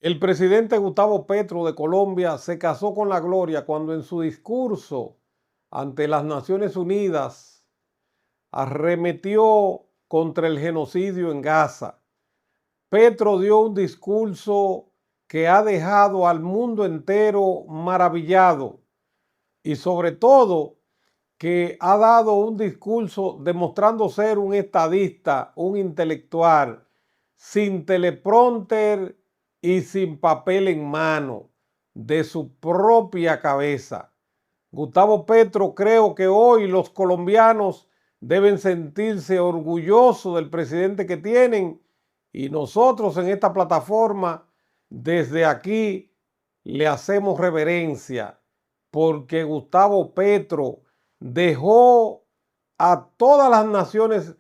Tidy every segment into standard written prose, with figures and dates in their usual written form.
El presidente Gustavo Petro de Colombia se casó con la gloria cuando en su discurso ante las Naciones Unidas arremetió contra el genocidio en Gaza. Petro dio un discurso que ha dejado al mundo entero maravillado y sobre todo que ha dado un discurso demostrando ser un estadista, un intelectual, sin teleprompter y sin papel en mano, de su propia cabeza. Gustavo Petro, creo que hoy los colombianos deben sentirse orgullosos del presidente que tienen y nosotros en esta plataforma desde aquí le hacemos reverencia porque Gustavo Petro dejó a todas las naciones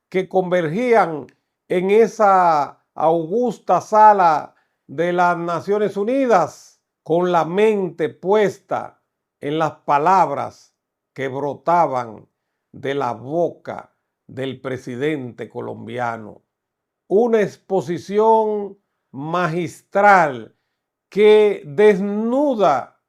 que convergían en esa augusta sala de las Naciones Unidas con la mente puesta en las palabras que brotaban de la boca del presidente colombiano. Una exposición magistral que desnuda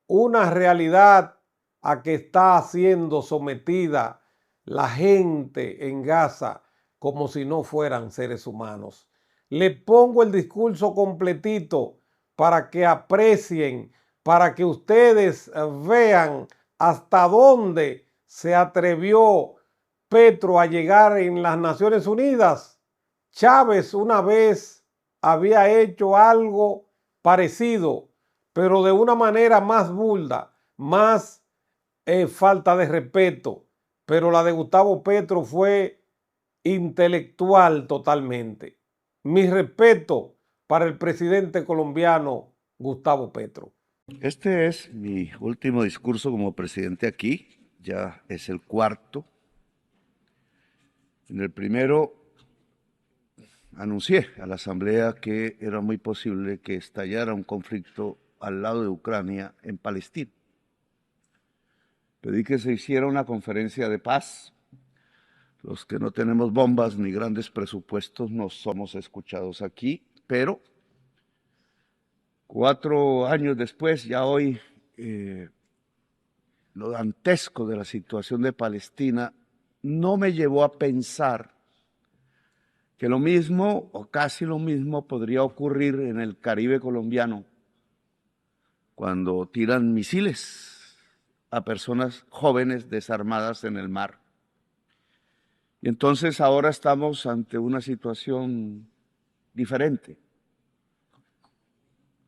una realidad a que está siendo sometida la gente en Gaza como si no fueran seres humanos. Le pongo el discurso completito para que aprecien, para que ustedes vean hasta dónde se atrevió Petro a llegar en las Naciones Unidas. Chávez una vez había hecho algo parecido, pero de una manera más burda, más falta de respeto. Pero la de Gustavo Petro fue intelectual totalmente. Mi respeto para el presidente colombiano Gustavo Petro. Este es mi último discurso como presidente aquí, ya es el cuarto. En el primero anuncié a la Asamblea que era muy posible que estallara un conflicto al lado de Ucrania en Palestina. Pedí que se hiciera una conferencia de paz. Los que no tenemos bombas ni grandes presupuestos no somos escuchados aquí, pero 4 años después, ya hoy, lo dantesco de la situación de Palestina no me llevó a pensar que lo mismo o casi lo mismo podría ocurrir en el Caribe colombiano cuando tiran misiles a personas jóvenes desarmadas en el mar. Y entonces ahora estamos ante una situación diferente,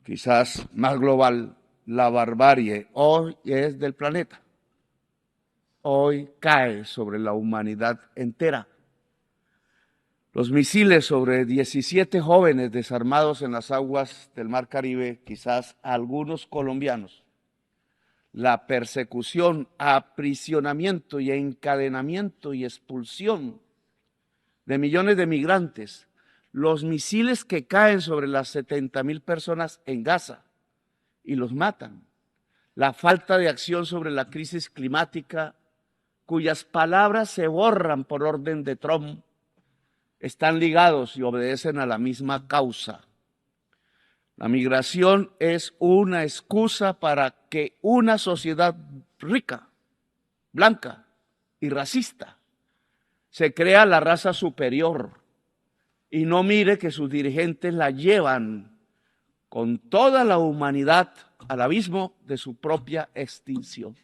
quizás más global. La barbarie hoy es del planeta, hoy cae sobre la humanidad entera. Los misiles sobre 17 jóvenes desarmados en las aguas del Mar Caribe, quizás algunos colombianos, la persecución, aprisionamiento y encadenamiento y expulsión de millones de migrantes, los misiles que caen sobre las 70,000 personas en Gaza y los matan, la falta de acción sobre la crisis climática, cuyas palabras se borran por orden de Trump, están ligados y obedecen a la misma causa. La migración es una excusa para que una sociedad rica, blanca y racista se crea la raza superior y no mire que sus dirigentes la llevan con toda la humanidad al abismo de su propia extinción.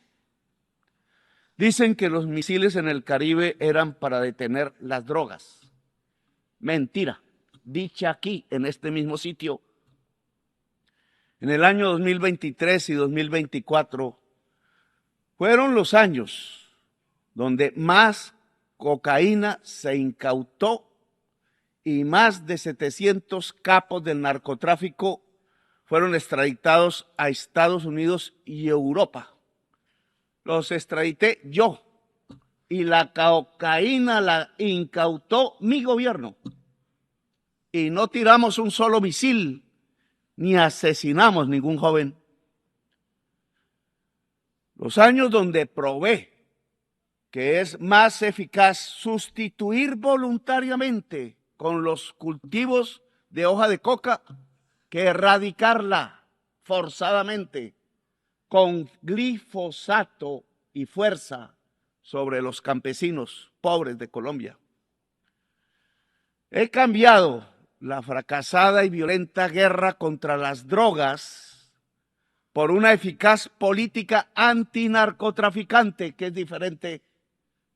Dicen que los misiles en el Caribe eran para detener las drogas. Mentira, dicha aquí, en este mismo sitio. En el año 2023 y 2024 fueron los años donde más cocaína se incautó y más de 700 capos del narcotráfico fueron extraditados a Estados Unidos y Europa. Los extradité yo y la cocaína la incautó mi gobierno. Y no tiramos un solo misil ni asesinamos ningún joven. Los años donde probé que es más eficaz sustituir voluntariamente con los cultivos de hoja de coca que erradicarla forzadamente con glifosato y fuerza sobre los campesinos pobres de Colombia. He cambiado la fracasada y violenta guerra contra las drogas por una eficaz política antinarcotraficante, que es diferente.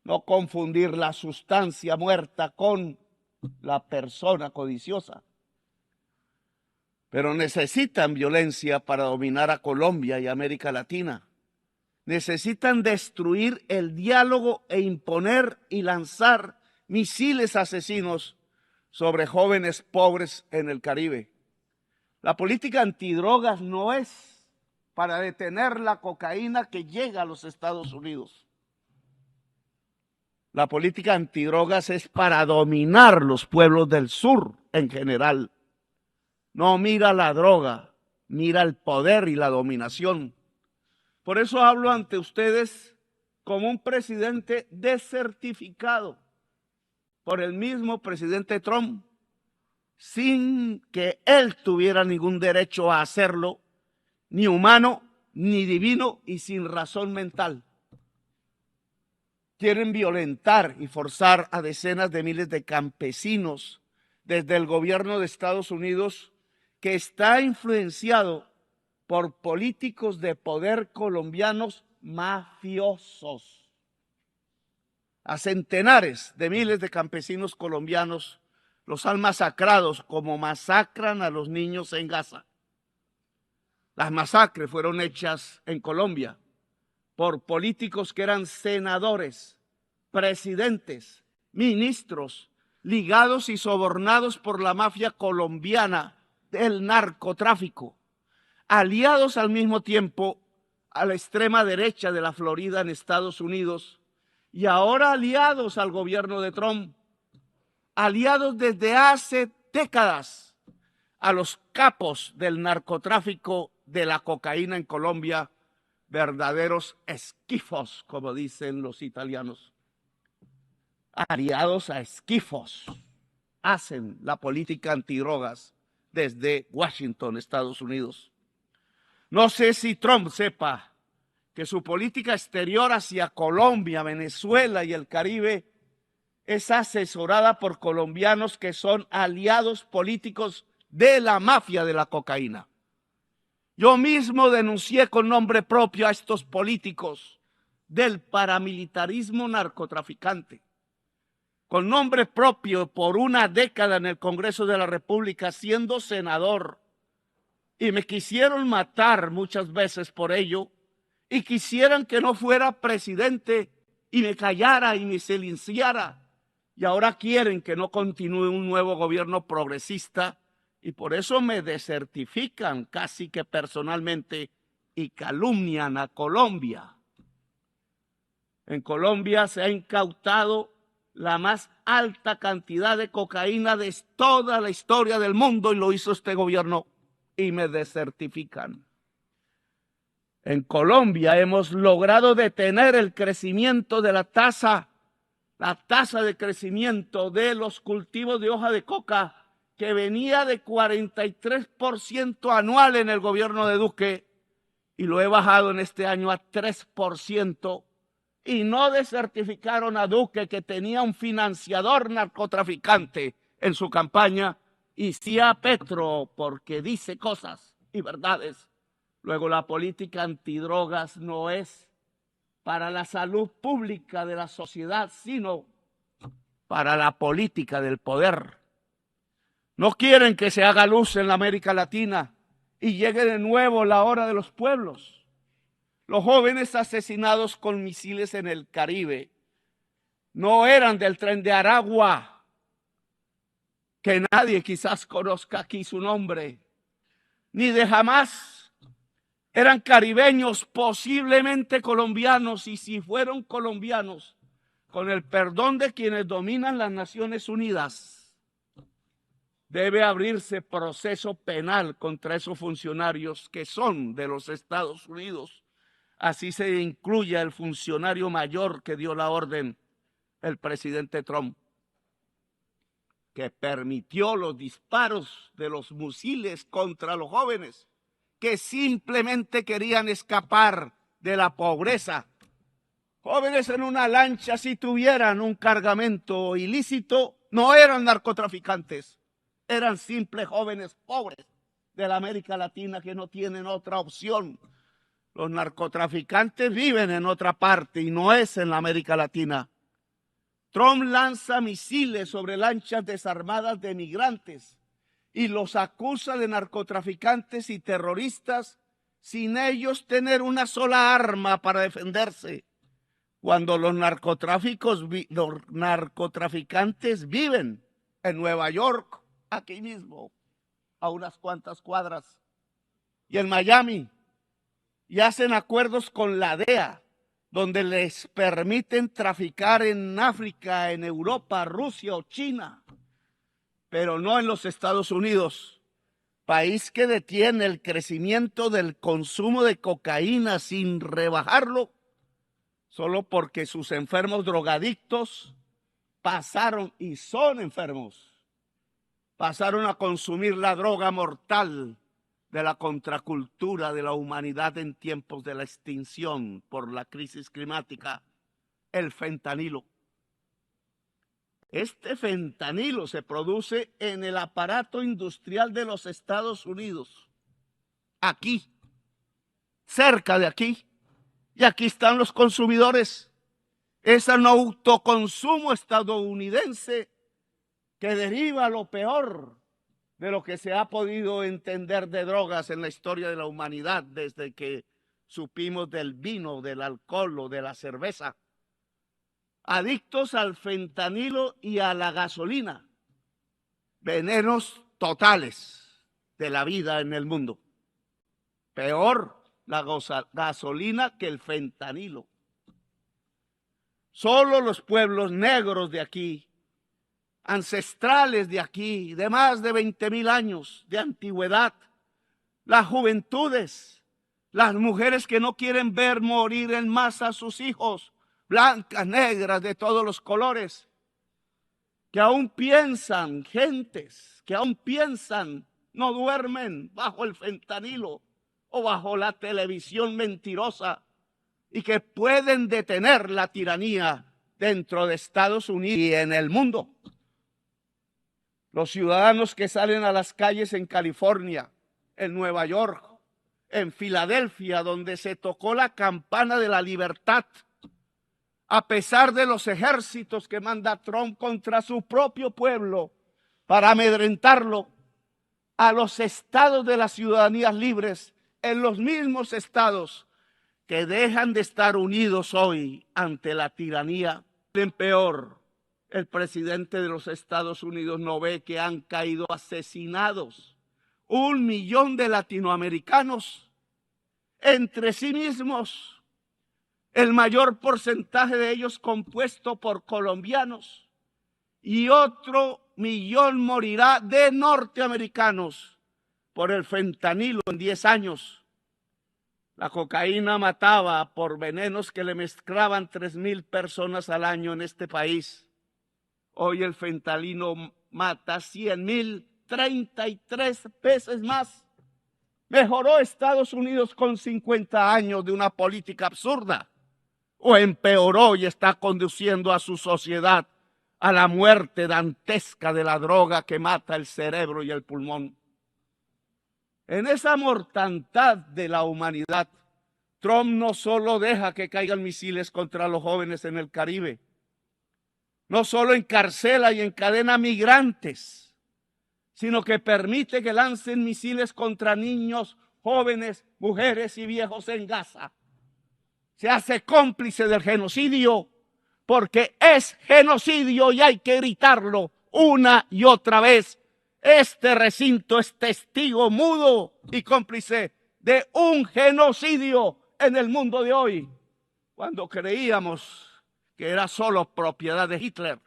No confundir la sustancia muerta con la persona codiciosa. Pero necesitan violencia para dominar a Colombia y América Latina. Necesitan destruir el diálogo e imponer y lanzar misiles asesinos sobre jóvenes pobres en el Caribe. La política antidrogas no es para detener la cocaína que llega a los Estados Unidos. La política antidrogas es para dominar los pueblos del sur en general. No mira la droga, mira el poder y la dominación. Por eso hablo ante ustedes como un presidente desertificado por el mismo presidente Trump, sin que él tuviera ningún derecho a hacerlo, ni humano, ni divino y sin razón mental. Quieren violentar y forzar a decenas de miles de campesinos desde el gobierno de Estados Unidos, que está influenciado por políticos de poder colombianos mafiosos. A centenares de miles de campesinos colombianos los han masacrado como masacran a los niños en Gaza. Las masacres fueron hechas en Colombia por políticos que eran senadores, presidentes, ministros, ligados y sobornados por la mafia colombiana del narcotráfico, aliados al mismo tiempo a la extrema derecha de la Florida en Estados Unidos y ahora aliados al gobierno de Trump, aliados desde hace décadas a los capos del narcotráfico de la cocaína en Colombia, verdaderos esquifos, como dicen los italianos. Aliados a esquifos hacen la política antidrogas desde Washington, Estados Unidos. No sé si Trump sepa que su política exterior hacia Colombia, Venezuela y el Caribe es asesorada por colombianos que son aliados políticos de la mafia de la cocaína. Yo mismo denuncié con nombre propio a estos políticos del paramilitarismo narcotraficante. Con nombre propio por una década en el Congreso de la República, siendo senador. Y me quisieron matar muchas veces por ello. Y quisieran que no fuera presidente y me callara y me silenciara. Y ahora quieren que no continúe un nuevo gobierno progresista. Y por eso me desertifican casi que personalmente y calumnian a Colombia. En Colombia se ha incautado la más alta cantidad de cocaína de toda la historia del mundo y lo hizo este gobierno y me desertifican. En Colombia hemos logrado detener el crecimiento de la tasa de crecimiento de los cultivos de hoja de coca, que venía de 43% anual en el gobierno de Duque y lo he bajado en este año a 3%. Y no desertificaron a Duque, que tenía un financiador narcotraficante en su campaña, y sí a Petro, porque dice cosas y verdades. Luego, la política antidrogas no es para la salud pública de la sociedad, sino para la política del poder. No quieren que se haga luz en la América Latina y llegue de nuevo la hora de los pueblos. Los jóvenes asesinados con misiles en el Caribe no eran del Tren de Aragua, que nadie quizás conozca aquí su nombre, ni de Hamas. Eran caribeños, posiblemente colombianos, y si fueron colombianos, con el perdón de quienes dominan las Naciones Unidas, debe abrirse proceso penal contra esos funcionarios que son de los Estados Unidos. Así se incluye el funcionario mayor que dio la orden, el presidente Trump. que permitió los disparos de los misiles contra los jóvenes que simplemente querían escapar de la pobreza. Jóvenes en una lancha, si tuvieran un cargamento ilícito, no eran narcotraficantes, eran simples jóvenes pobres de la América Latina que no tienen otra opción. Los narcotraficantes viven en otra parte y no es en la América Latina. Trump lanza misiles sobre lanchas desarmadas de migrantes y los acusa de narcotraficantes y terroristas sin ellos tener una sola arma para defenderse, cuando los narcotraficantes viven en Nueva York, aquí mismo, a unas cuantas cuadras, y en Miami, y hacen acuerdos con la DEA, donde les permiten traficar en África, en Europa, Rusia o China, pero no en los Estados Unidos, país que detiene el crecimiento del consumo de cocaína sin rebajarlo, solo porque sus enfermos drogadictos pasaron, y son enfermos, pasaron a consumir la droga mortal de la contracultura de la humanidad en tiempos de la extinción por la crisis climática, el fentanilo. Este fentanilo se produce en el aparato industrial de los Estados Unidos, aquí, cerca de aquí, y aquí están los consumidores. Es un autoconsumo estadounidense que deriva lo peor de lo que se ha podido entender de drogas en la historia de la humanidad desde que supimos del vino, del alcohol o de la cerveza. Adictos al fentanilo y a la gasolina, venenos totales de la vida en el mundo. Peor la gasolina que el fentanilo. Solo los pueblos negros de aquí, ancestrales de aquí, de más de 20,000 años de antigüedad, las juventudes, las mujeres que no quieren ver morir en masa a sus hijos, blancas, negras, de todos los colores, que aún piensan, gentes que aún piensan, no duermen bajo el fentanilo o bajo la televisión mentirosa, y que pueden detener la tiranía dentro de Estados Unidos y en el mundo. Los ciudadanos que salen a las calles en California, en Nueva York, en Filadelfia, donde se tocó la campana de la libertad, a pesar de los ejércitos que manda Trump contra su propio pueblo para amedrentarlo, a los estados de las ciudadanías libres, en los mismos estados que dejan de estar unidos hoy ante la tiranía. En peor, el presidente de los Estados Unidos no ve que han caído asesinados 1 millón de latinoamericanos entre sí mismos, el mayor porcentaje de ellos compuesto por colombianos, y otro 1 millón morirá de norteamericanos por el fentanilo en 10 años. La cocaína mataba por venenos que le mezclaban 3,000 personas al año en este país. Hoy el fentanilo mata 100,000, 33 veces más. ¿Mejoró Estados Unidos con 50 años de una política absurda? ¿O empeoró y está conduciendo a su sociedad a la muerte dantesca de la droga que mata el cerebro y el pulmón? En esa mortandad de la humanidad, Trump no solo deja que caigan misiles contra los jóvenes en el Caribe, no solo encarcela y encadena migrantes, sino que permite que lancen misiles contra niños, jóvenes, mujeres y viejos en Gaza. Se hace cómplice del genocidio, porque es genocidio y hay que gritarlo una y otra vez. Este recinto es testigo mudo y cómplice de un genocidio en el mundo de hoy, cuando creíamos que era solo propiedad de Hitler.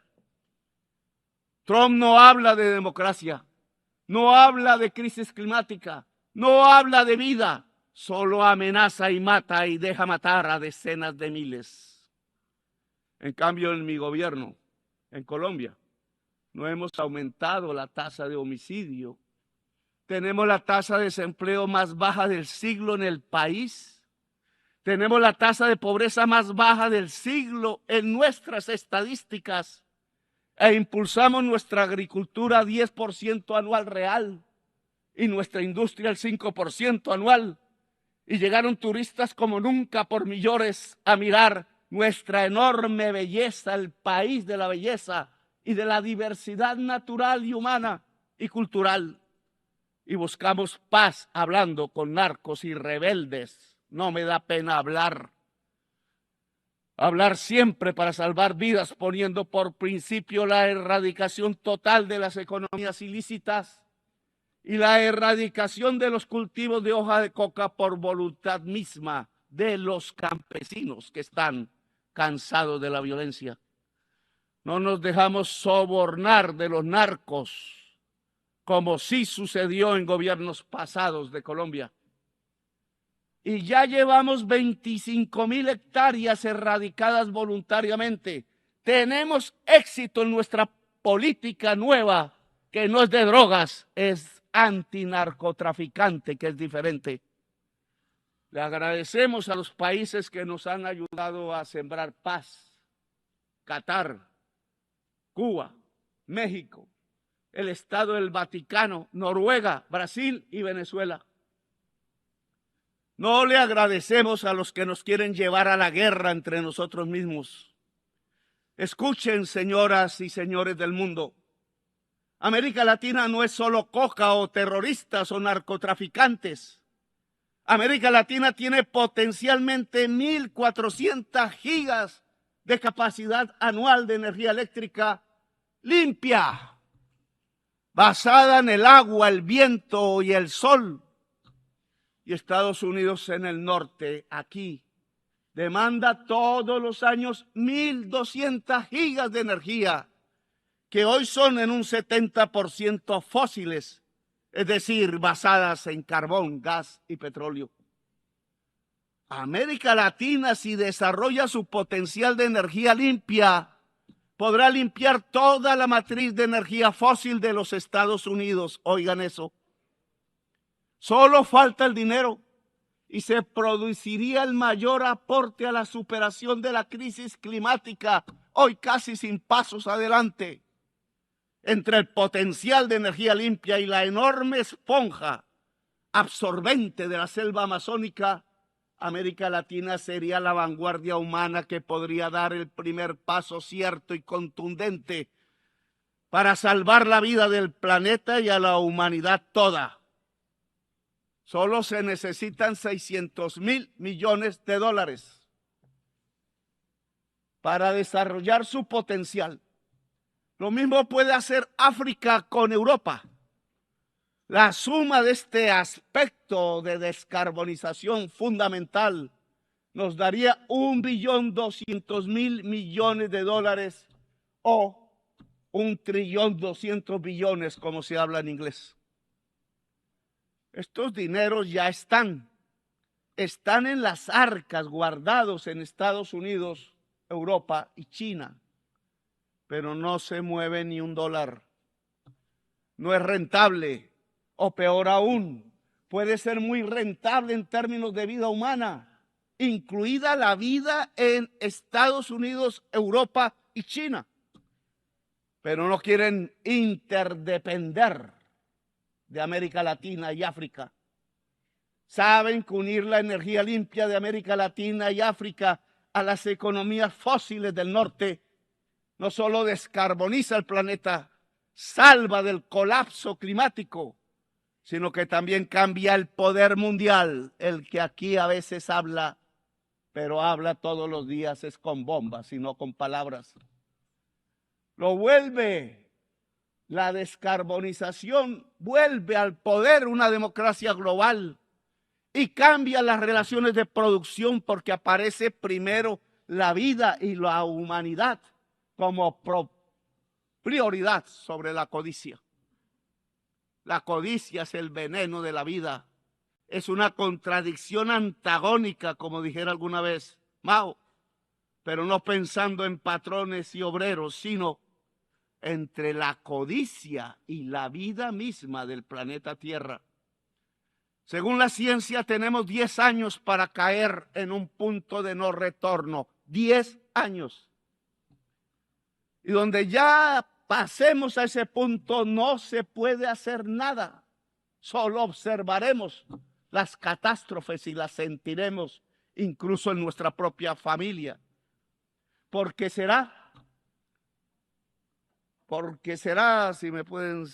Trump no habla de democracia, no habla de crisis climática, no habla de vida, solo amenaza y mata y deja matar a decenas de miles. En cambio, en mi gobierno, en Colombia, no hemos aumentado la tasa de homicidio. Tenemos la tasa de desempleo más baja del siglo en el país. Tenemos la tasa de pobreza más baja del siglo en nuestras estadísticas. E impulsamos nuestra agricultura a 10% anual real y nuestra industria al 5% anual. Y llegaron turistas como nunca por millones a mirar nuestra enorme belleza, el país de la belleza y de la diversidad natural y humana y cultural. Y buscamos paz hablando con narcos y rebeldes. No me da pena hablar. Hablar siempre para salvar vidas, poniendo por principio la erradicación total de las economías ilícitas y la erradicación de los cultivos de hoja de coca por voluntad misma de los campesinos que están cansados de la violencia. No nos dejamos sobornar de los narcos, como sí sucedió en gobiernos pasados de Colombia. Y ya llevamos 25,000 hectáreas erradicadas voluntariamente. Tenemos éxito en nuestra política nueva, que no es de drogas, es antinarcotraficante, que es diferente. Le agradecemos a los países que nos han ayudado a sembrar paz. Qatar, Cuba, México, el Estado del Vaticano, Noruega, Brasil y Venezuela. No le agradecemos a los que nos quieren llevar a la guerra entre nosotros mismos. Escuchen, señoras y señores del mundo. América Latina no es solo coca o terroristas o narcotraficantes. América Latina tiene potencialmente 1.400 gigas de capacidad anual de energía eléctrica limpia, basada en el agua, el viento y el sol. Y Estados Unidos en el norte, aquí, demanda todos los años 1.200 gigas de energía, que hoy son en un 70% fósiles, es decir, basadas en carbón, gas y petróleo. América Latina, si desarrolla su potencial de energía limpia, podrá limpiar toda la matriz de energía fósil de los Estados Unidos. Oigan eso. Solo falta el dinero y se produciría el mayor aporte a la superación de la crisis climática, hoy casi sin pasos adelante. Entre el potencial de energía limpia y la enorme esponja absorbente de la selva amazónica, América Latina sería la vanguardia humana que podría dar el primer paso cierto y contundente para salvar la vida del planeta y a la humanidad toda. Solo se necesitan 600,000 millones de dólares para desarrollar su potencial. Lo mismo puede hacer África con Europa. La suma de este aspecto de descarbonización fundamental nos daría 1.200.000 millones de dólares o 1.200 billones, como se habla en inglés. Estos dineros ya están en las arcas guardados en Estados Unidos, Europa y China, pero no se mueve ni un dólar. No es rentable, o peor aún, puede ser muy rentable en términos de vida humana, incluida la vida en Estados Unidos, Europa y China, pero no quieren interdepender de América Latina y África. Saben que unir la energía limpia de América Latina y África a las economías fósiles del norte no solo descarboniza el planeta, salva del colapso climático, sino que también cambia el poder mundial, el que aquí a veces habla, pero habla todos los días es con bombas y no con palabras. Lo vuelve. La descarbonización vuelve al poder una democracia global y cambia las relaciones de producción porque aparece primero la vida y la humanidad como prioridad sobre la codicia. La codicia es el veneno de la vida. Es una contradicción antagónica, como dijera alguna vez Mao, pero no pensando en patrones y obreros, sino entre la codicia y la vida misma del planeta Tierra. Según la ciencia, tenemos 10 años para caer en un punto de no retorno. 10 años. Y donde ya pasemos a ese punto, no se puede hacer nada. Solo observaremos las catástrofes y las sentiremos incluso en nuestra propia familia. Porque será, si me pueden,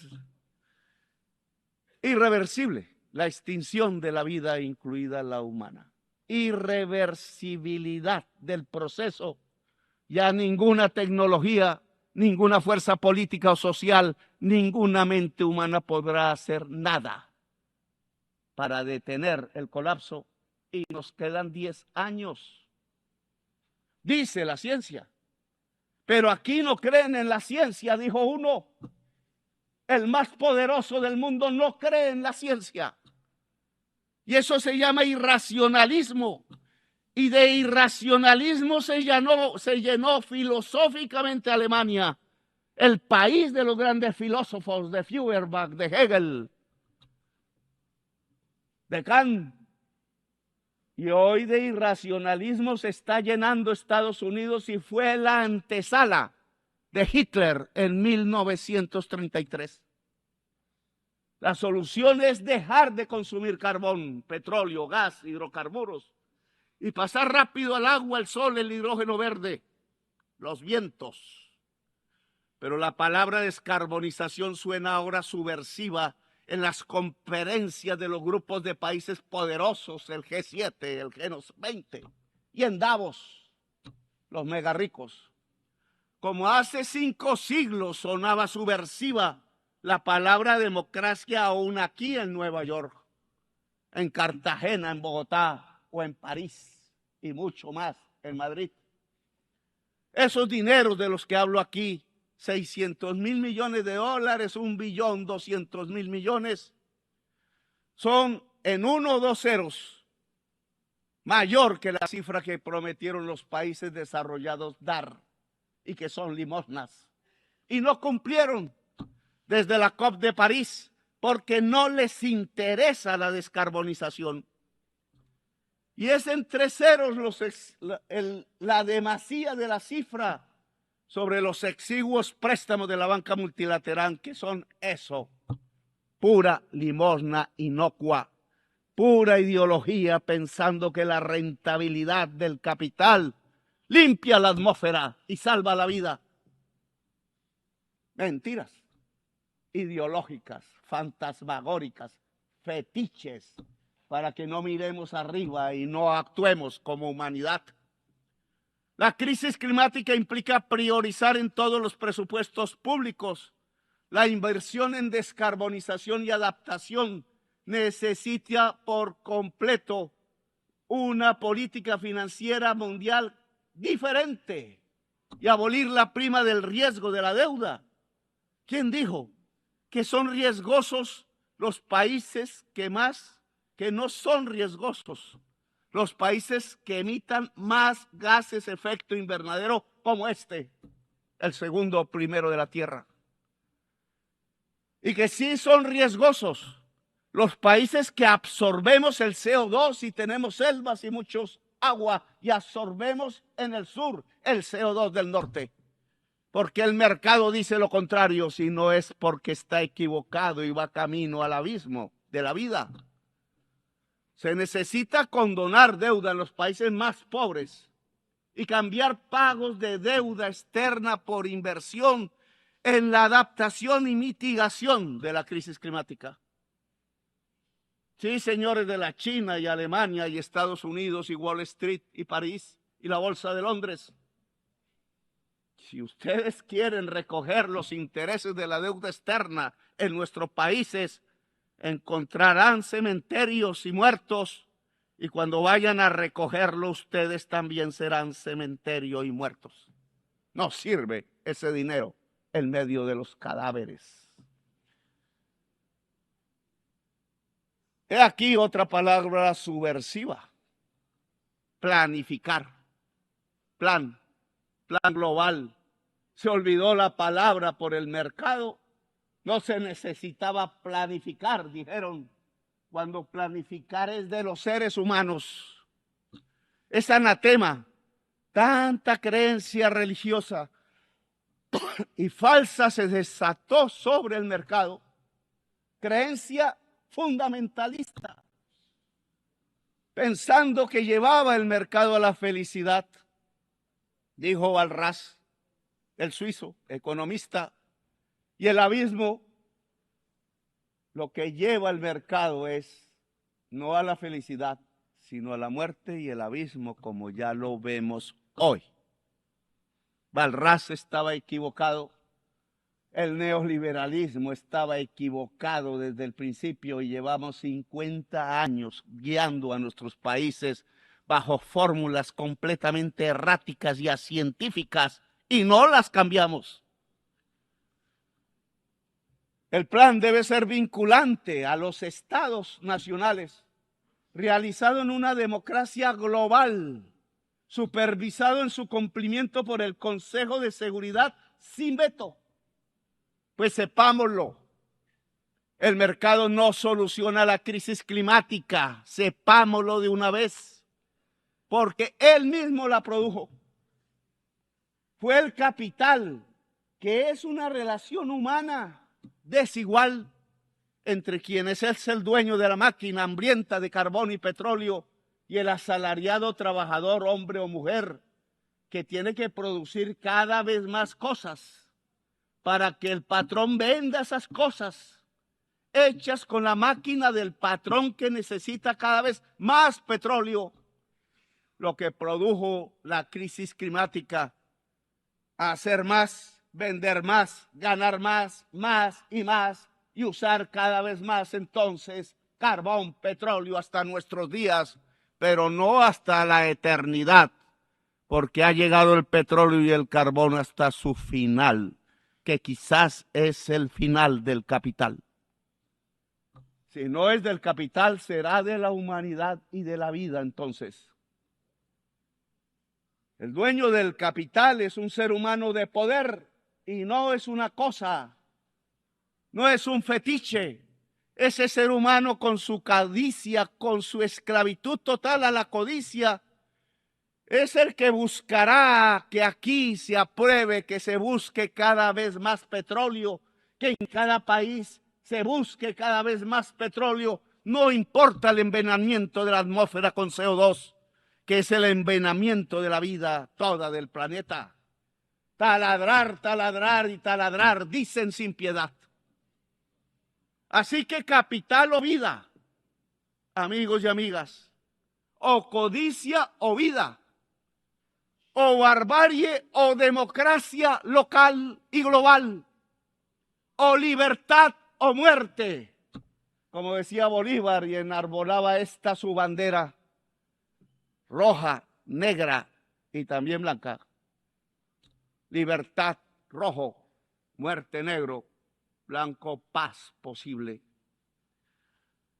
irreversible la extinción de la vida, incluida la humana. Irreversibilidad del proceso. Ya ninguna tecnología, ninguna fuerza política o social, ninguna mente humana podrá hacer nada para detener el colapso, y nos quedan 10 años. Dice la ciencia. Pero aquí no creen en la ciencia, dijo uno. El más poderoso del mundo no cree en la ciencia. Y eso se llama irracionalismo. Y de irracionalismo se llenó filosóficamente Alemania, el país de los grandes filósofos, de Feuerbach, de Hegel, de Kant. Y hoy de irracionalismo se está llenando Estados Unidos, y fue la antesala de Hitler en 1933. La solución es dejar de consumir carbón, petróleo, gas, hidrocarburos, y pasar rápido al agua, el sol, el hidrógeno verde, los vientos. Pero la palabra descarbonización suena ahora subversiva en las conferencias de los grupos de países poderosos, el G7, el G20, y en Davos, los mega ricos. Como hace 5 siglos sonaba subversiva la palabra democracia aún aquí en Nueva York, en Cartagena, en Bogotá o en París, y mucho más en Madrid. Esos dineros de los que hablo aquí, 600,000 millones de dólares, 1.200.000 millones, son en 1 o 2 ceros mayor que la cifra que prometieron los países desarrollados dar, y que son limosnas. Y no cumplieron desde la COP de París, porque no les interesa la descarbonización. Y es entre ceros la demasía de la cifra sobre los exiguos préstamos de la banca multilateral, que son eso, pura limosna inocua, pura ideología, pensando que la rentabilidad del capital limpia la atmósfera y salva la vida. Mentiras ideológicas, fantasmagóricas, fetiches, para que no miremos arriba y no actuemos como humanidad. La crisis climática implica priorizar en todos los presupuestos públicos la inversión en descarbonización y adaptación. Necesita por completo una política financiera mundial diferente y abolir la prima del riesgo de la deuda. ¿Quién dijo que son riesgosos los países que no son riesgosos? Los países que emitan más gases de efecto invernadero, como el segundo primero de la Tierra. Y que sí son riesgosos los países que absorbemos el CO2 y tenemos selvas y muchos agua, y absorbemos en el sur el CO2 del norte. Porque el mercado dice lo contrario, si no es porque está equivocado y va camino al abismo de la vida. Se necesita condonar deuda en los países más pobres y cambiar pagos de deuda externa por inversión en la adaptación y mitigación de la crisis climática. Sí, señores de la China y Alemania y Estados Unidos y Wall Street y París y la Bolsa de Londres. Si ustedes quieren recoger los intereses de la deuda externa en nuestros países, encontrarán cementerios y muertos, y cuando vayan a recogerlo, ustedes también serán cementerio y muertos. No sirve ese dinero en medio de los cadáveres. He aquí otra palabra subversiva: planificar. Plan global, se olvidó la palabra por el mercado. No se necesitaba planificar, dijeron, cuando planificar es de los seres humanos. Es anatema, tanta creencia religiosa y falsa se desató sobre el mercado. Creencia fundamentalista, pensando que llevaba el mercado a la felicidad. Dijo Walras, el suizo, economista, y el abismo, lo que lleva el mercado es no a la felicidad, sino a la muerte y el abismo, como ya lo vemos hoy. Walras estaba equivocado, el neoliberalismo estaba equivocado desde el principio y llevamos 50 años guiando a nuestros países bajo fórmulas completamente erráticas y acientíficas y no las cambiamos. El plan debe ser vinculante a los estados nacionales, realizado en una democracia global, supervisado en su cumplimiento por el Consejo de Seguridad sin veto. Pues sepámoslo, el mercado no soluciona la crisis climática, sepámoslo de una vez, porque él mismo la produjo. Fue el capital, que es una relación humana desigual entre quien es el dueño de la máquina hambrienta de carbón y petróleo y el asalariado trabajador, hombre o mujer, que tiene que producir cada vez más cosas para que el patrón venda esas cosas hechas con la máquina del patrón que necesita cada vez más petróleo, lo que produjo la crisis climática. Hacer más, vender más, ganar más, más y usar cada vez más entonces carbón, petróleo hasta nuestros días, pero no hasta la eternidad, porque ha llegado el petróleo y el carbón hasta su final, que quizás es el final del capital. Si no es del capital, será de la humanidad y de la vida entonces. El dueño del capital es un ser humano de poder y no es una cosa, no es un fetiche. Ese ser humano con su codicia, con su esclavitud total a la codicia, es el que buscará que aquí se apruebe, que se busque cada vez más petróleo, que en cada país se busque cada vez más petróleo, no importa el envenenamiento de la atmósfera con CO2, que es el envenenamiento de la vida toda del planeta. Taladrar, taladrar y taladrar, dicen sin piedad. Así que capital o vida, amigos y amigas, o codicia o vida, o barbarie o democracia local y global, o libertad o muerte, como decía Bolívar y enarbolaba esta su bandera roja, negra y también blanca. Libertad, rojo, muerte, negro, blanco, paz posible.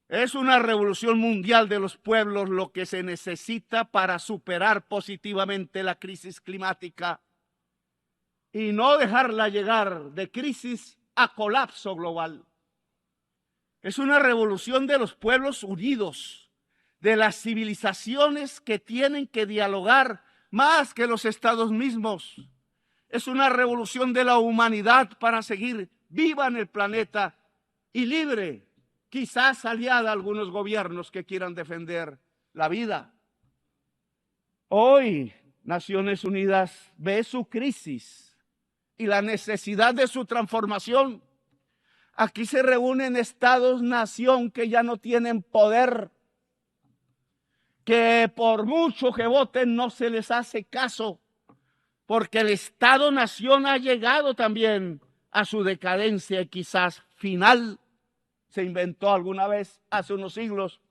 Es una revolución mundial de los pueblos lo que se necesita para superar positivamente la crisis climática y no dejarla llegar de crisis a colapso global. Es una revolución de los pueblos unidos, de las civilizaciones que tienen que dialogar más que los estados mismos. Es una revolución de la humanidad para seguir viva en el planeta y libre, quizás aliada a algunos gobiernos que quieran defender la vida. Hoy, Naciones Unidas ve su crisis y la necesidad de su transformación. Aquí se reúnen estados-nación que ya no tienen poder, que por mucho que voten no se les hace caso, porque el Estado-nación ha llegado también a su decadencia quizás final. Se inventó alguna vez hace unos siglos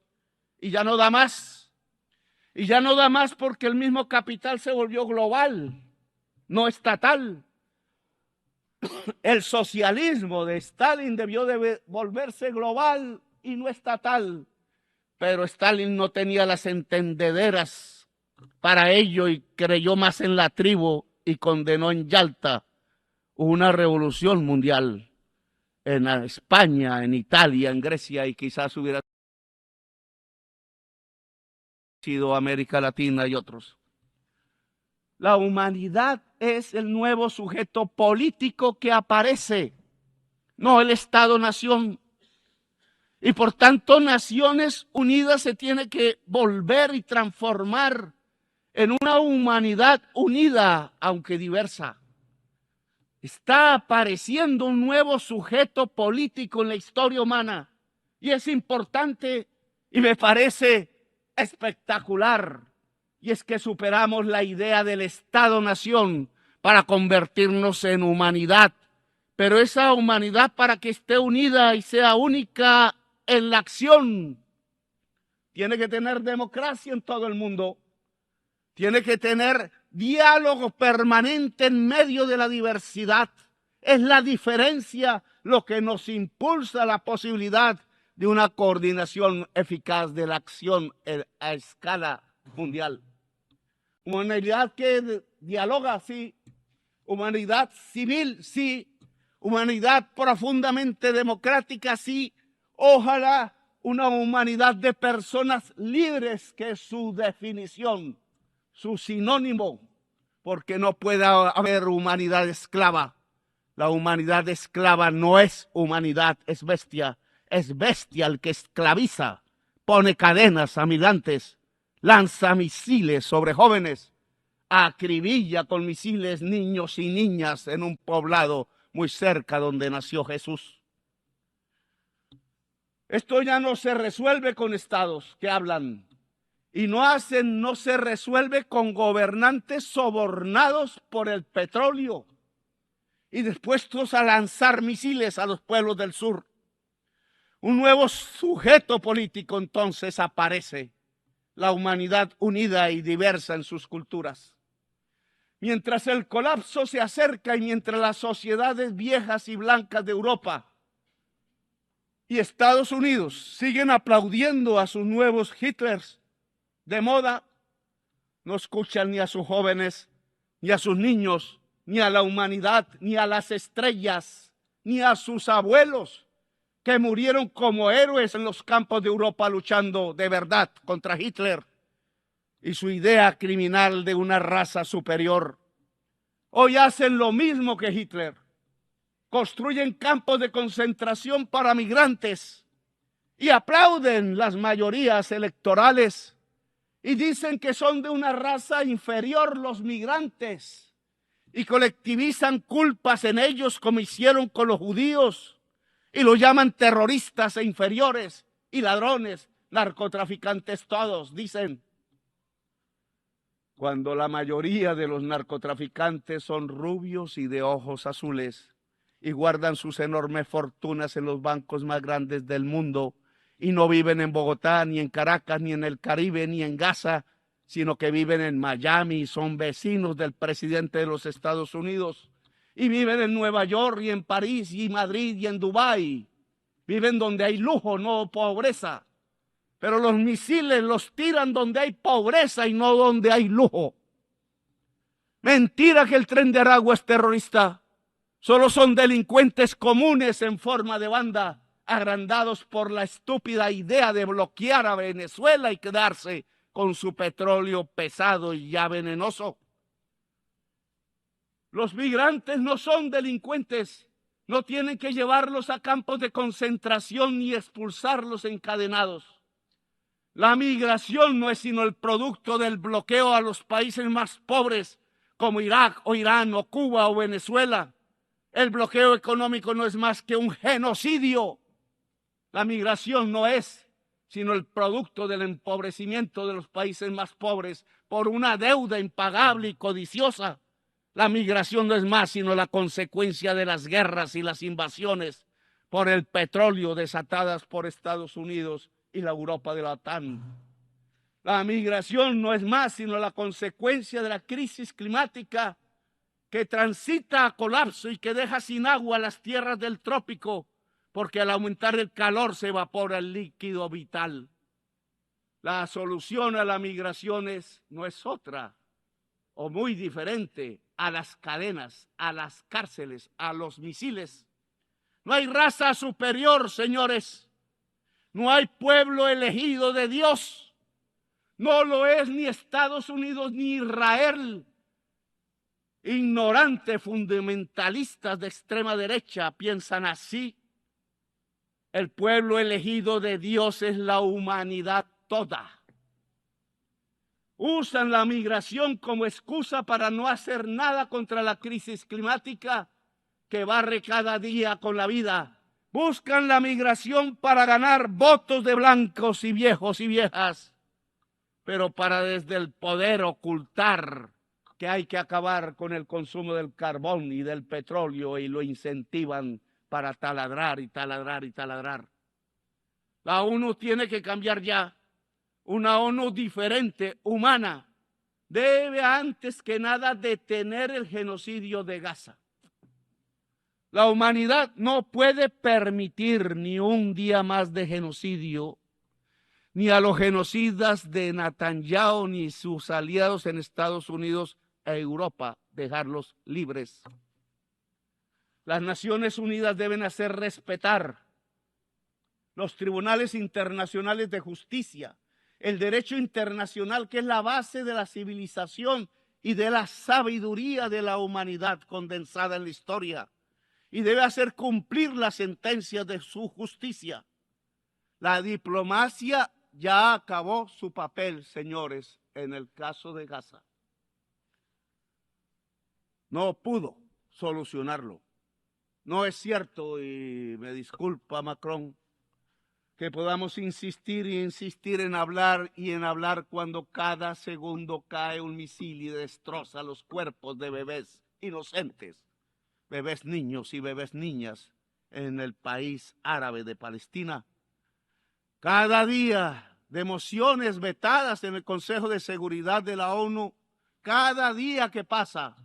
y ya no da más. Y ya no da más porque el mismo capital se volvió global, no estatal. El socialismo de Stalin debió de volverse global y no estatal, pero Stalin no tenía las entendederas para ello y creyó más en la tribu y condenó en Yalta una revolución mundial en España, en Italia, en Grecia, y quizás hubiera sido América Latina y otros. La humanidad es el nuevo sujeto político que aparece, no el Estado-nación. Y por tanto, Naciones Unidas se tiene que volver y transformar en una humanidad unida, aunque diversa. Está apareciendo un nuevo sujeto político en la historia humana y es importante y me parece espectacular. Y es que superamos la idea del Estado-nación para convertirnos en humanidad. Pero esa humanidad, para que esté unida y sea única en la acción, tiene que tener democracia en todo el mundo. Tiene que tener diálogo permanente en medio de la diversidad. Es la diferencia lo que nos impulsa la posibilidad de una coordinación eficaz de la acción a escala mundial. Humanidad que dialoga, sí. Humanidad civil, sí. Humanidad profundamente democrática, sí. Ojalá una humanidad de personas libres, que es su definición, su sinónimo, porque no puede haber humanidad esclava. La humanidad esclava no es humanidad, es bestia. Es bestia el que esclaviza, pone cadenas a migrantes, lanza misiles sobre jóvenes, acribilla con misiles niños y niñas en un poblado muy cerca donde nació Jesús. Esto ya no se resuelve con estados que hablan y no se resuelve con gobernantes sobornados por el petróleo y dispuestos a lanzar misiles a los pueblos del sur. Un nuevo sujeto político entonces aparece, la humanidad unida y diversa en sus culturas. Mientras el colapso se acerca y mientras las sociedades viejas y blancas de Europa y Estados Unidos siguen aplaudiendo a sus nuevos Hitlers de moda, no escuchan ni a sus jóvenes, ni a sus niños, ni a la humanidad, ni a las estrellas, ni a sus abuelos que murieron como héroes en los campos de Europa luchando de verdad contra Hitler y su idea criminal de una raza superior. Hoy hacen lo mismo que Hitler. Construyen campos de concentración para migrantes y aplauden las mayorías electorales y dicen que son de una raza inferior los migrantes y colectivizan culpas en ellos como hicieron con los judíos y los llaman terroristas e inferiores y ladrones, narcotraficantes todos, dicen. Cuando la mayoría de los narcotraficantes son rubios y de ojos azules y guardan sus enormes fortunas en los bancos más grandes del mundo y no viven en Bogotá, ni en Caracas, ni en el Caribe, ni en Gaza, sino que viven en Miami y son vecinos del presidente de los Estados Unidos y viven en Nueva York y en París y Madrid y en Dubái. Viven donde hay lujo, no pobreza. Pero los misiles los tiran donde hay pobreza y no donde hay lujo. Mentira que el Tren de Aragua es terrorista. Solo son delincuentes comunes en forma de banda, agrandados por la estúpida idea de bloquear a Venezuela y quedarse con su petróleo pesado y ya venenoso. Los migrantes no son delincuentes. No tienen que llevarlos a campos de concentración ni expulsarlos encadenados. La migración no es sino el producto del bloqueo a los países más pobres como Irak o Irán o Cuba o Venezuela. El bloqueo económico no es más que un genocidio. La migración no es sino el producto del empobrecimiento de los países más pobres por una deuda impagable y codiciosa. La migración no es más sino la consecuencia de las guerras y las invasiones por el petróleo desatadas por Estados Unidos y la Europa de la OTAN. La migración no es más sino la consecuencia de la crisis climática que transita a colapso y que deja sin agua las tierras del trópico, porque al aumentar el calor se evapora el líquido vital. La solución a la migración no es otra. o muy diferente a las cadenas, a las cárceles, a los misiles. No hay raza superior, señores. No hay pueblo elegido de Dios. No lo es ni Estados Unidos ni Israel. Ignorantes fundamentalistas de extrema derecha piensan así. El pueblo elegido de Dios es la humanidad toda. Usan la migración como excusa para no hacer nada contra la crisis climática que barre cada día con la vida. Buscan la migración para ganar votos de blancos y viejos y viejas, pero para desde el poder ocultar que hay que acabar con el consumo del carbón y del petróleo y lo incentivan para taladrar y taladrar y taladrar. La ONU tiene que cambiar ya. Una ONU diferente, humana, debe antes que nada detener el genocidio de Gaza. La humanidad no puede permitir ni un día más de genocidio, ni a los genocidas de Netanyahu ni sus aliados en Estados Unidos e Europa, dejarlos libres. Las Naciones Unidas deben hacer respetar los tribunales internacionales de justicia, el derecho internacional, que es la base de la civilización y de la sabiduría de la humanidad condensada en la historia, y debe hacer cumplir las sentencias de su justicia. La diplomacia ya acabó su papel, señores, en el caso de Gaza. No pudo solucionarlo. No es cierto, y me disculpa Macron, que podamos insistir y insistir en hablar y en hablar cuando cada segundo cae un misil y destroza los cuerpos de bebés inocentes, bebés niños y bebés niñas en el país árabe de Palestina. Cada día de mociones vetadas en el Consejo de Seguridad de la ONU, cada día que pasa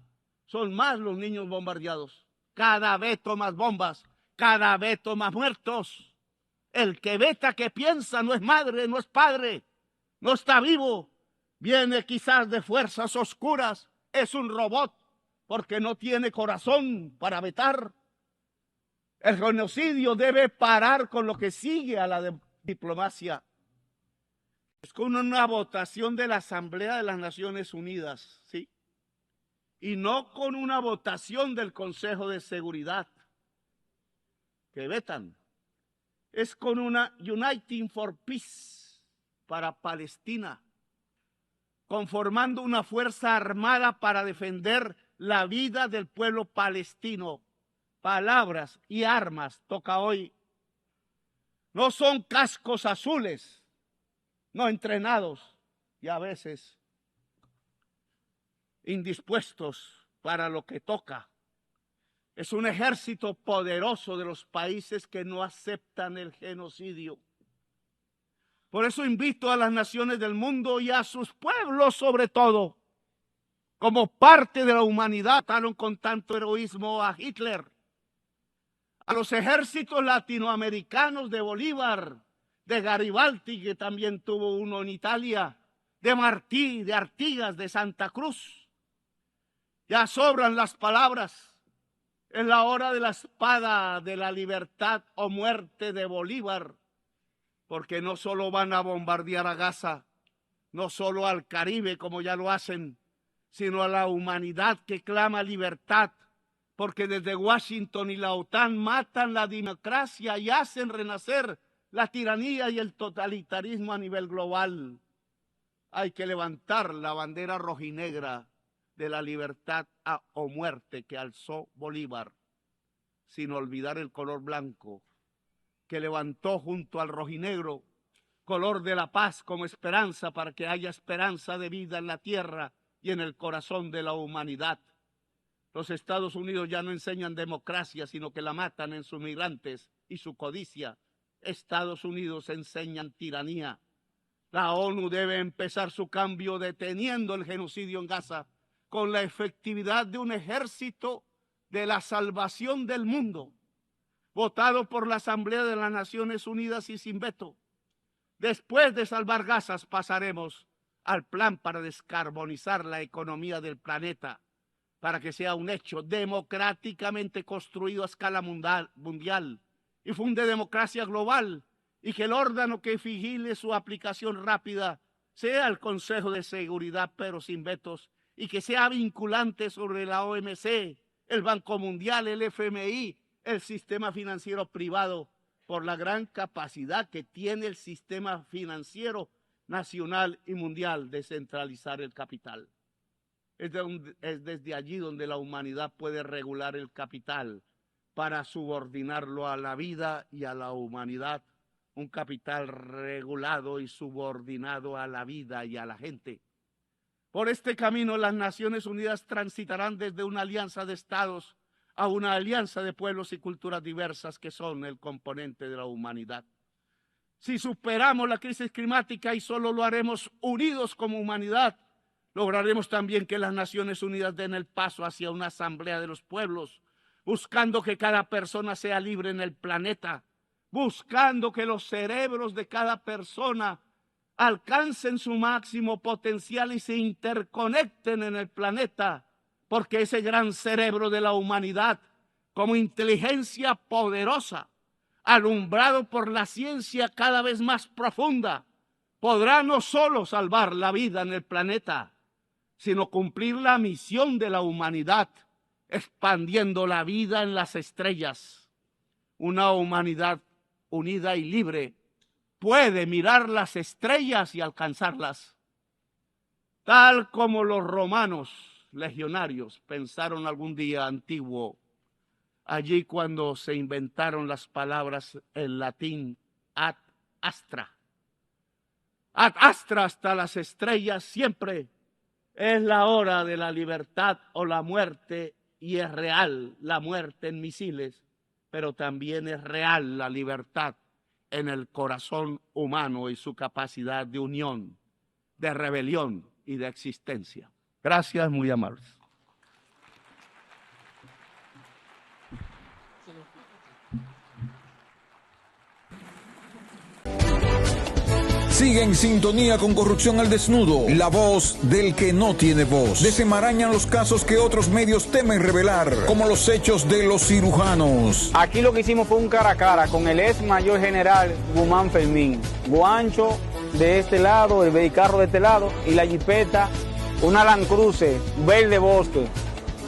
son más los niños bombardeados, cada veto más bombas, cada veto más muertos. El que veta, que piensa, no es madre, no es padre, no está vivo, viene quizás de fuerzas oscuras, es un robot porque no tiene corazón para vetar. El genocidio debe parar con lo que sigue a la diplomacia. Es con una votación de la Asamblea de las Naciones Unidas, ¿sí? Y no con una votación del Consejo de Seguridad, que vetan. Es con una Uniting for Peace para Palestina, conformando una fuerza armada para defender la vida del pueblo palestino. Palabras y armas toca hoy. No son cascos azules, no entrenados y a veces indispuestos para lo que toca. Es un ejército poderoso de los países que no aceptan el genocidio. Por eso invito a las naciones del mundo y a sus pueblos sobre todo, como parte de la humanidad, trataron con tanto heroísmo a Hitler, a los ejércitos latinoamericanos de Bolívar, de Garibaldi, que también tuvo uno en Italia, de Martí, de Artigas, de Santa Cruz. Ya sobran las palabras. Es la hora de la espada de la libertad o muerte de Bolívar, porque no solo van a bombardear a Gaza, no solo al Caribe como ya lo hacen, sino a la humanidad que clama libertad, porque desde Washington y la OTAN matan la democracia y hacen renacer la tiranía y el totalitarismo a nivel global. Hay que levantar la bandera rojinegra de la libertad o muerte que alzó Bolívar, sin olvidar el color blanco que levantó junto al rojinegro, color de la paz como esperanza para que haya esperanza de vida en la tierra y en el corazón de la humanidad. Los Estados Unidos ya no enseñan democracia, sino que la matan en sus migrantes y su codicia. Estados Unidos enseñan tiranía. La ONU debe empezar su cambio deteniendo el genocidio en Gaza con la efectividad de un ejército de la salvación del mundo, votado por la Asamblea de las Naciones Unidas y sin veto. Después de salvar Gaza pasaremos al plan para descarbonizar la economía del planeta, para que sea un hecho democráticamente construido a escala mundial y funde democracia global, y que el órgano que vigile su aplicación rápida sea el Consejo de Seguridad, pero sin vetos, y que sea vinculante sobre la OMC, el Banco Mundial, el FMI, el sistema financiero privado, por la gran capacidad que tiene el sistema financiero nacional y mundial de centralizar el capital. Es desde allí donde la humanidad puede regular el capital para subordinarlo a la vida y a la humanidad. Un capital regulado y subordinado a la vida y a la gente. Por este camino las Naciones Unidas transitarán desde una alianza de estados a una alianza de pueblos y culturas diversas que son el componente de la humanidad. Si superamos la crisis climática, y solo lo haremos unidos como humanidad, lograremos también que las Naciones Unidas den el paso hacia una asamblea de los pueblos, buscando que cada persona sea libre en el planeta, buscando que los cerebros de cada persona alcancen su máximo potencial y se interconecten en el planeta, porque ese gran cerebro de la humanidad, como inteligencia poderosa, alumbrado por la ciencia cada vez más profunda, podrá no solo salvar la vida en el planeta, sino cumplir la misión de la humanidad, expandiendo la vida en las estrellas. Una humanidad unida y libre puede mirar las estrellas y alcanzarlas, tal como los romanos legionarios pensaron algún día antiguo, allí cuando se inventaron las palabras en latín ad astra. Ad astra, hasta las estrellas, siempre es la hora de la libertad o la muerte, y es real la muerte en misiles, pero también es real la libertad en el corazón humano y su capacidad de unión, de rebelión y de existencia. Gracias, muy amables. Sigue en sintonía con Corrupción al Desnudo, la voz del que no tiene voz. Desenmarañan los casos que otros medios temen revelar, como los hechos de los cirujanos. Aquí lo que hicimos fue un cara a cara con el ex mayor general Guzmán Fermín. Guancho de este lado, el vehículo de este lado, y la jipeta, una Land Cruiser verde bosque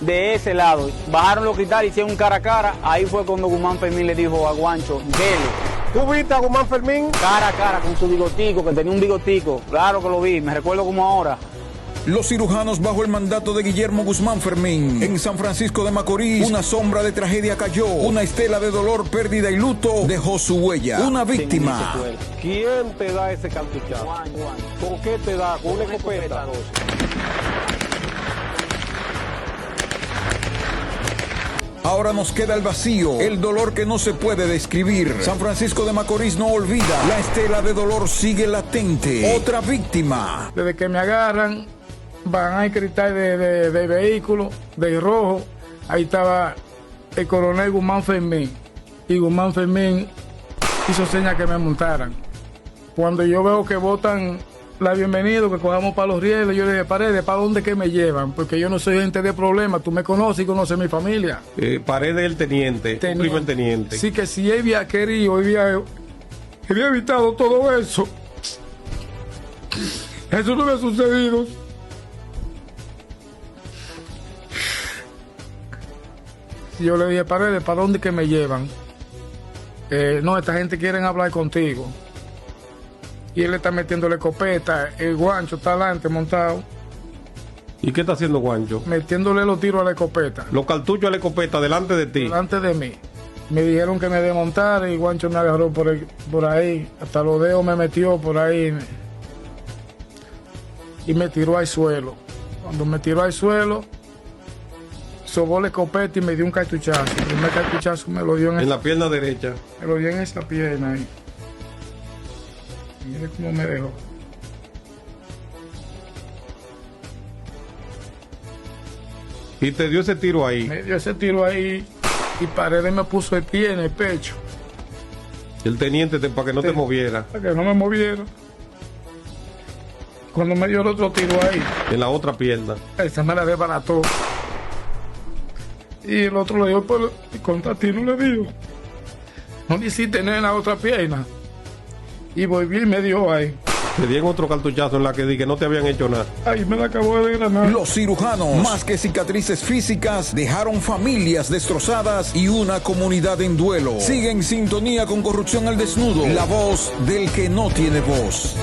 de ese lado. Bajaron los cristales, hicieron un cara a cara. Ahí fue cuando Guzmán Fermín le dijo a Guancho, dele. ¿Tú viste a Guzmán Fermín? Cara a cara con su bigotico, que tenía un bigotico. Claro que lo vi, me recuerdo como ahora. Los cirujanos bajo el mandato de Guillermo Guzmán Fermín. En San Francisco de Macorís, una sombra de tragedia cayó. Una estela de dolor, pérdida y luto dejó su huella. Una víctima. ¿Quién te da ese cartuchazo? Juan. ¿Con qué te da? ¿Con una escopeta? Ahora nos queda el vacío, el dolor que no se puede describir. San Francisco de Macorís no olvida, la estela de dolor sigue latente. Otra víctima. Desde que me agarran, van a cristal de vehículo, de rojo. Ahí estaba el coronel Guzmán Fermín. Y Guzmán Fermín hizo señas que me montaran. Cuando yo veo que botan la bienvenida, que cojamos para los rieles, yo le dije, Paredes, ¿para dónde que me llevan? Porque yo no soy gente de problemas, tú me conoces y conoces mi familia. Paredes el teniente, un primer teniente. Sí, que si él había querido, había evitado todo eso. Eso no me ha sucedido. Yo le dije, Paredes, ¿para dónde que me llevan? No, esta gente quiere hablar contigo. Y él está metiéndole escopeta, el Guancho está adelante montado. ¿Y qué está haciendo Guancho? Metiéndole los tiros a la escopeta. Los cartuchos a la escopeta delante de ti. Delante de mí. Me dijeron que me desmontara y Guancho me agarró por ahí. Hasta los dedos me metió por ahí. Y me tiró al suelo. Cuando me tiró al suelo, sobó la escopeta y me dio un cartuchazo. El primer cartuchazo me lo dio en la pierna derecha. Me lo dio en esa pierna ahí. Mire cómo me dejó. Y te dio ese tiro ahí. Me dio ese tiro ahí y Paredes me puso el pie en el pecho. El teniente para que no te moviera. Para que no me moviera. Cuando me dio el otro tiro ahí, En la otra pierna. esa me la desbarató. Y el otro le dio por contra ti, no le dio. No le hiciste nada en la otra pierna. Y volví y me dio ahí. Te dieron otro cartuchazo en la que di que no te habían hecho nada. Ahí me la acabó de desgranar. Los cirujanos, más que cicatrices físicas, dejaron familias destrozadas y una comunidad en duelo. Sigue en sintonía con Corrupción al Desnudo, la voz del que no tiene voz.